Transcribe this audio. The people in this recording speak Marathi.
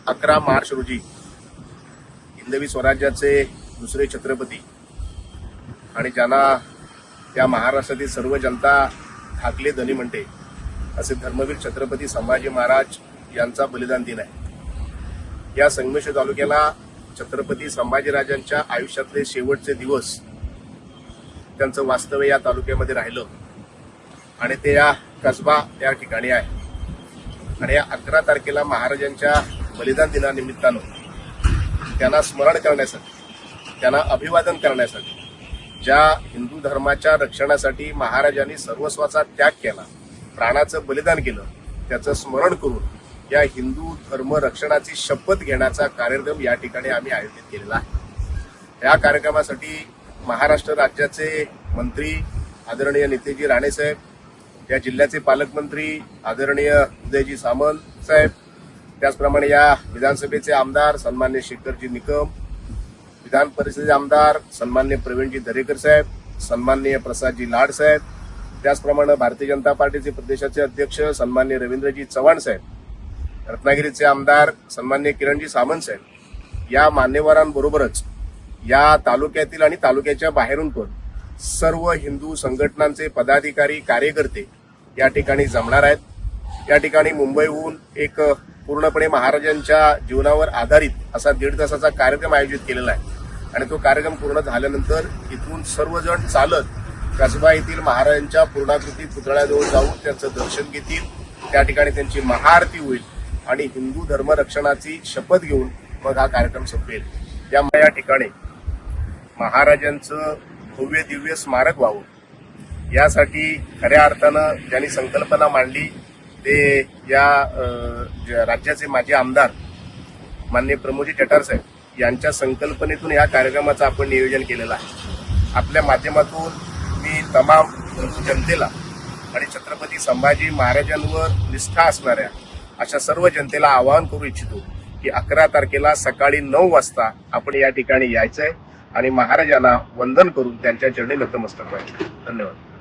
11 मार्च रोजी हिंदवी स्वराज्याचे दुसरे छत्रपती आणि ज्यांना या महाराष्ट्रातील सर्व जनता ठाकले धनी म्हणते असे धर्मवीर छत्रपती संभाजी महाराज यांचा बलिदान दिन आहे। या संगमेश्वर तालुक्याला छत्रपती संभाजीराजांच्या आयुष्यातले शेवटचे दिवस त्यांचं वास्तव्य या तालुक्यामध्ये राहिलं आणि ते या कसबा या ठिकाणी आहे। आणि या 11 तारखेला महाराजांच्या बलिदान दिनानिमित्तानं त्यांना स्मरण करण्यासाठी, त्यांना अभिवादन करण्यासाठी, ज्या हिंदू धर्माच्या रक्षणासाठी महाराजांनी सर्वस्वाचा त्याग केला, प्राणाचं बलिदान केलं, त्याचं स्मरण करून या हिंदू धर्म रक्षणाची शपथ घेण्याचा कार्यक्रम या ठिकाणी आम्ही आयोजित केलेला आहे। या कार्यक्रमासाठी महाराष्ट्र राज्याचे मंत्री आदरणीय नितेजी राणे साहेब, या जिल्ह्याचे पालकमंत्री आदरणीय उदयजी सामंत साहेब, त्याचप्रमाणे या विधानसभेचे आमदार सन्मान्य शेखरजी निकम, विधान परिषदेचे आमदार सन्मान्य प्रवीणजी दरेकर साहेब, सन्मान्य प्रसादजी लाड साहेब, त्याचप्रमाणे भारतीय जनता पार्टीचे प्रदेशाचे अध्यक्ष सन्मान्य रवींद्रजी चव्हाण साहेब, रत्नागिरीचे आमदार सन्मान्य किरणजी सामंत साहेब, या मान्यवरांबरोबरच या तालुक्यातील आणि तालुक्याच्या बाहेरून पण सर्व हिंदू संघटनांचे पदाधिकारी, कार्यकर्ते या ठिकाणी जमणार आहेत। या ठिकाणी मुंबईहून एक पूर्णपणे महाराजांच्या जीवनावर आधारित असा 1.5 तासाचा कार्यक्रम आयोजित केलेला आहे आणि तो कार्यक्रम पूर्ण झाल्यानंतर इथून सर्वजण चालत कसबा येथील महाराजांच्या पूर्णाकृती पुतळ्याजवळ जाऊन त्यांचं दर्शन घेतील। त्या ठिकाणी त्यांची महाआरती होईल आणि हिंदू धर्म रक्षणाची शपथ घेऊन मग हा कार्यक्रम संपेल। त्यामुळे या ठिकाणी महाराजांचं भव्य दिव्य स्मारक व्हावं यासाठी खऱ्या अर्थानं ज्यांनी संकल्पना मांडली ते या राज्याचे माजी आमदार माननीय प्रमोदजी चटार साहेब यांच्या संकल्पनेतून या कार्यक्रमाचं आपण नियोजन केलेलं आहे। आपल्या माध्यमातून मी तमाम हिंदू जनतेला आणि छत्रपती संभाजी महाराजांवर निष्ठा असणाऱ्या अशा सर्व जनतेला आवाहन करू इच्छितो की 11 तारखेला सकाळी 9 वाजता आपण या ठिकाणी यायचंय आणि महाराजांना वंदन करून त्यांच्या चरणी नतमस्तक व्हायचं। धन्यवाद।